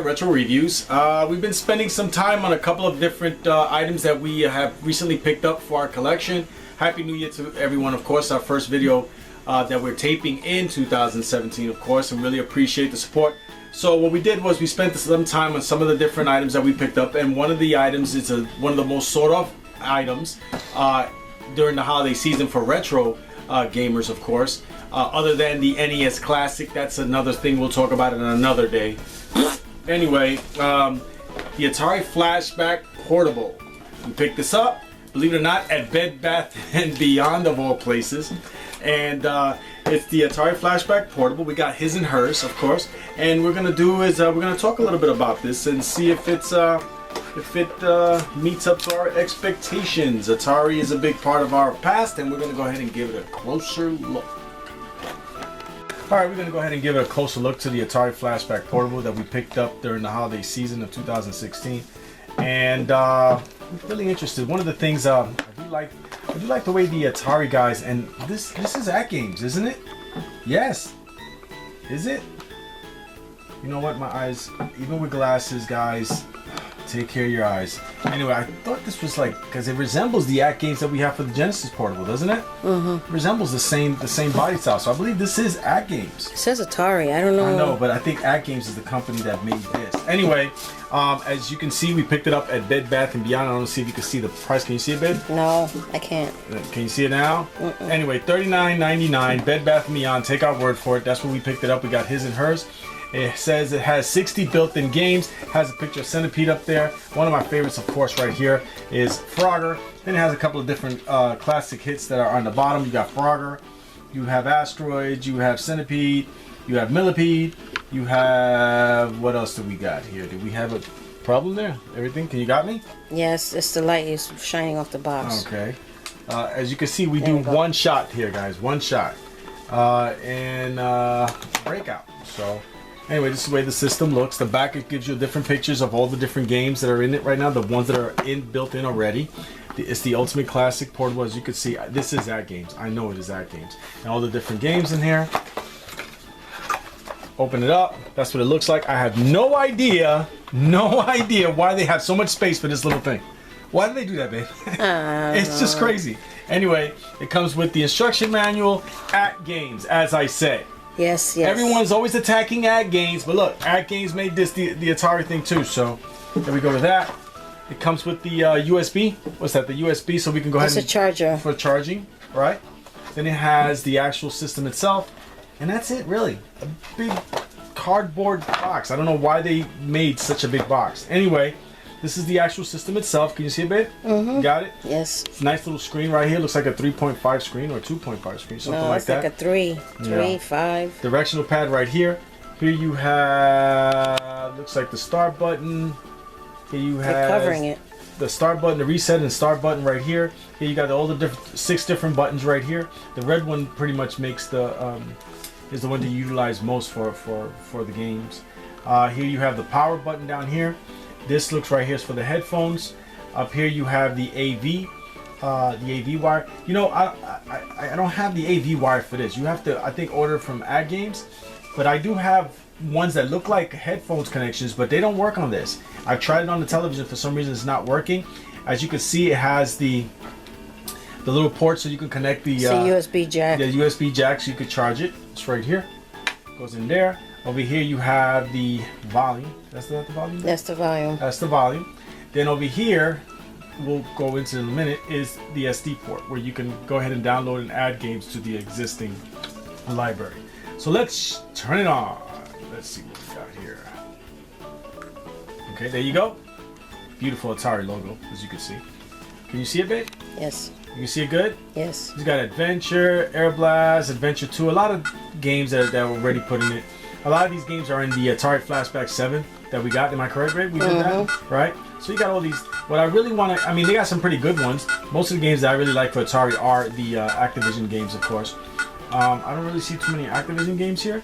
RodzSquad Retro Reviews. We've been spending some time on a couple of different items that we have recently picked up for our collection. Happy New Year to everyone, of course. Our first video that we're taping in 2017, of course, and really appreciate the support. So what we did was we spent some time on some of the different items that we picked up, and one of the items is one of the most sought of items during the holiday season for retro gamers, of course. Other than the NES Classic, that's another thing we'll talk about it on another day. Anyway, the Atari Flashback Portable. We picked this up, believe it or not, at Bed Bath & Beyond of all places. And it's the Atari Flashback Portable. We got his and hers, of course. And we're gonna do is we're gonna talk a little bit about this and see if it meets up to our expectations. Atari is a big part of our past, and we're gonna go ahead and give it a closer look. Alright, we're going to go ahead and give it a closer look to the Atari Flashback Portable that we picked up during the holiday season of 2016. And I'm really interested. One of the things I do like the way the Atari guys, and this is at games, isn't it? Yes. Is it? You know what, my eyes, even with glasses, guys, take care of your eyes. Anyway, I thought this was like, because it resembles the at games that we have for the Genesis Portable, doesn't it? Mm-hmm. It resembles the same body style. So I believe this is at games. It says Atari. I don't know. I know, but I think at games is the company that made this. Anyway, as you can see, we picked it up at Bed Bath & Beyond. I don't know, see if you can see the price. Can you see it, babe? No, I can't. Can you see it now? Anyway, $39.99, Bed Bath & Beyond. Take our word for it. That's where we picked it up. We got his and hers. It says it has 60 built-in games, has a picture of Centipede up there. One of my favorites, of course, right here is Frogger. Then it has a couple of different classic hits that are on the bottom. You got Frogger, you have Asteroids, you have Centipede, you have Millipede, you have... What else do we got here? Do we have a problem there? Everything? Can you got me? Yes, it's the light is shining off the box. Okay. As you can see, we do one shot here, guys. One shot. And breakout. So... Anyway, this is the way the system looks. The back, it gives you different pictures of all the different games that are in it right now. The ones that are built in already. It's the Ultimate Classic Portable. As you can see, this is at games. I know it is at games. And all the different games in here. Open it up. That's what it looks like. I have no idea why they have so much space for this little thing. Why do they do that, babe? It's just crazy. Anyway, it comes with the instruction manual at games, as I said. Yes, yes. Everyone's always attacking at games, but look, at games made this the Atari thing too. So there we go with that. It comes with the USB. What's that? The USB, so we can go ahead and... It's a charger. For charging, right? Then it has the actual system itself, and that's it, really. A big cardboard box. I don't know why they made such a big box. Anyway, this is the actual system itself. Can you see it, babe? Mm-hmm. Got it? Yes. Nice little screen right here. Looks like a 3.5 screen or 2.5 screen, something like that. No, it's like a 3, 5. Directional pad right here. Here you have, looks like the start button. Here you have covering it. The start button, the reset and start button right here. Here you got all the 6 different buttons right here. The red one pretty much makes the is the one to utilize most for the games. Here you have the power button down here. This looks right here is for the headphones. Up here you have the AV wire. You know, I don't have the AV wire for this. You have to, I think, order from Ad Games. But I do have ones that look like headphones connections, but they don't work on this. I've tried it on the television. For some reason, it's not working. As you can see, it has the little port so you can connect the USB jack. The USB jack so you could charge it. It's right here. Goes in there. Over here you have the volume. That's the volume? That's the volume. That's the volume. Then over here, we'll go into in a minute, is the SD port where you can go ahead and download and add games to the existing library. So let's turn it on. Let's see what we got here. Okay, there you go. Beautiful Atari logo, as you can see. Can you see it, babe? Yes. You can see it good? Yes. It's got Adventure, Air Blast, Adventure 2, a lot of games that were already put in it. A lot of these games are in the Atari Flashback 7 that we got. Am I correct, Ray? We did that, right? So you got all these. What I really want to, I mean, they got some pretty good ones. Most of the games that I really like for Atari are the Activision games, of course. I don't really see too many Activision games here,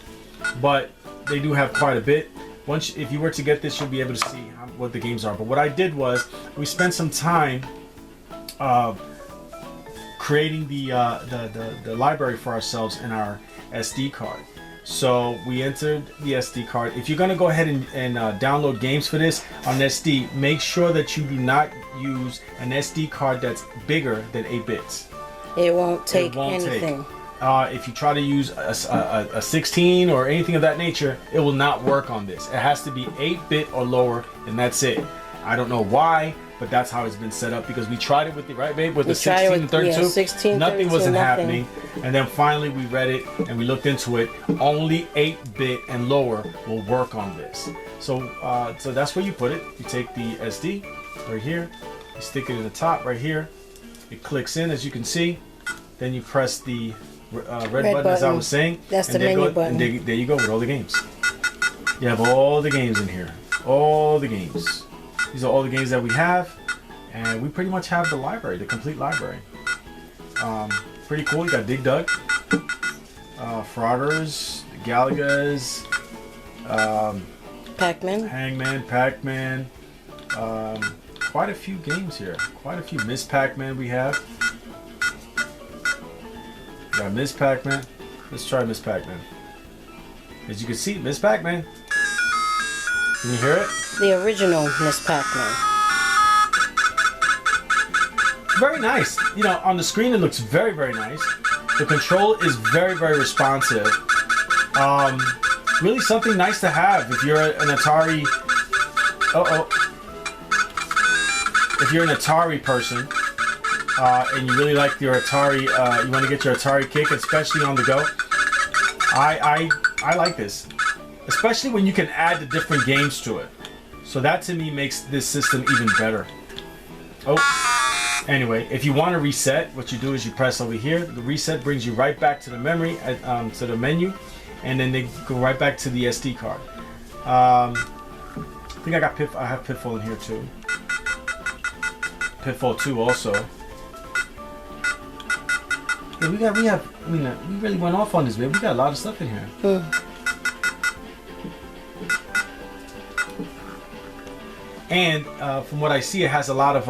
but they do have quite a bit. Once, if you were to get this, you'll be able to see what the games are. But what I did was, we spent some time creating the library for ourselves in our SD card. So we entered the SD card. If you're gonna go ahead and download games for this on SD, make sure that you do not use an SD card that's bigger than 8 bits. It won't take anything. If you try to use a 16 or anything of that nature, it will not work on this. It has to be 8-bit or lower, and that's it. I don't know why, but that's how it's been set up, because we tried it with the, right, babe, with the 16 and 32. Yeah, 16, nothing 32, wasn't nothing. happening. And then finally we read it and we looked into it. Only 8-bit and lower will work on this. So so that's where you put it. You take the SD right here, you stick it in the top right here. It clicks in, as you can see. Then you press the red button, as I was saying. That's the menu button. And there you go with all the games. You have all the games in here. All the games. These are all the games that we have, and we pretty much have the library, the complete library. Pretty cool. You got Dig Dug, Frauders, Galagas, Pac-Man, Hangman, Pac-Man. Quite a few games here. Quite a few. Miss Pac-Man we have. Got Miss Pac-Man. Let's try Miss Pac-Man. As you can see, Miss Pac-Man. Can you hear it? the original Miss Pac-Man. Very nice. You know, on the screen it looks very, very nice. The control is very, very responsive. Really something nice to have if you're an Atari. If you're an Atari person and you really like your Atari, you want to get your Atari kick, especially on the go. I like this, especially when you can add the different games to it. So that to me makes this system even better. Anyway, if you want to reset, what you do is you press over here. The reset brings you right back to the memory, to the menu, and then they go right back to the SD card. I think I have Pitfall in here too. Pitfall 2 also. Yeah, we really went off on this, babe. We got a lot of stuff in here. And from what I see, it has a lot of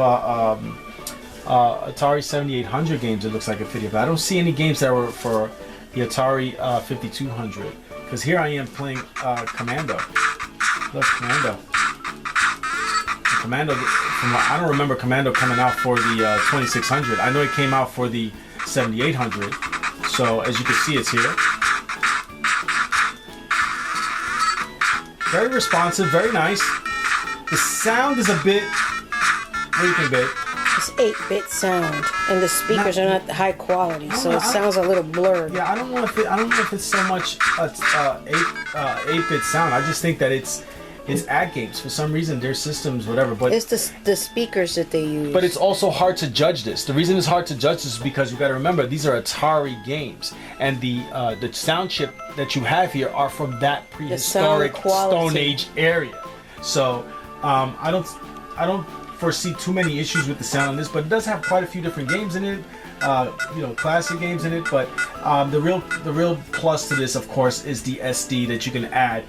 Atari 7800 games. It looks like a video, but I don't see any games that were for the Atari 5200. Because here I am playing Commando. Look, Commando. Commando. I don't remember Commando coming out for the 2600. I know it came out for the 7800. So as you can see, it's here. Very responsive, very nice. The sound is a bit. What do you think, babe? It's 8-bit sound, and the speakers are not high quality, so it sounds a little blurred. Yeah, I don't know if it's so much 8-bit sound. I just think that it's ad games for some reason. Their systems, whatever. But it's the speakers that they use. But it's also hard to judge this. The reason it's hard to judge this is because you got to remember these are Atari games, and the sound chip that you have here are from that prehistoric Stone Age area. So I don't foresee too many issues with the sound on this, but it does have quite a few different games in it. Classic games in it. But the real plus to this, of course, is the SD that you can add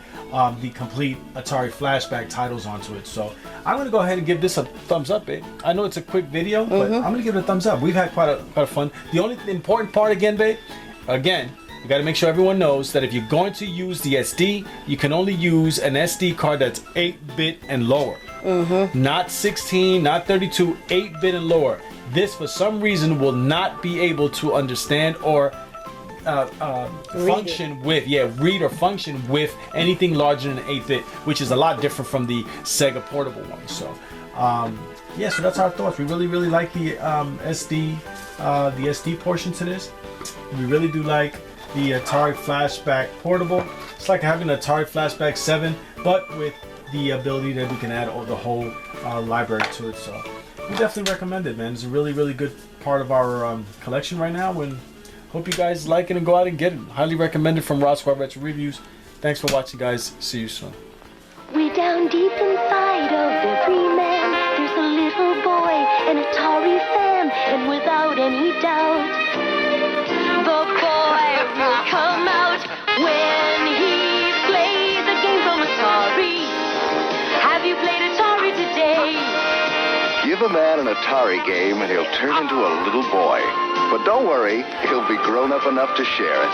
the complete Atari Flashback titles onto it. So I'm going to go ahead and give this a thumbs up, babe. I know it's a quick video, but I'm going to give it a thumbs up. We've had quite a fun. The only important part again, babe, you got to make sure everyone knows that if you're going to use the SD, you can only use an SD card that's 8-bit and lower. Not 16, not 32, 8-bit and lower. This, for some reason, will not be able to understand or function with, read or function with anything larger than 8-bit, which is a lot different from the Sega Portable one. So, so that's our thoughts. We really like the SD portion to this. We really do like the Atari Flashback Portable. It's like having an Atari Flashback 7, but with the ability that we can add the whole library to it. So we definitely recommend it, man. It's a really good part of our collection right now, and hope you guys like it and go out and get it. Highly recommended from RodzSquad Retro Reviews. Thanks for watching, guys. See you soon. Way down deep inside of every man, there's a little boy, an Atari fan, and without any doubt, the boy will come out when he plays a game from Atari. Have you played Atari today? Give a man an Atari game and he'll turn into a little boy. But don't worry, he'll be grown up enough to share it.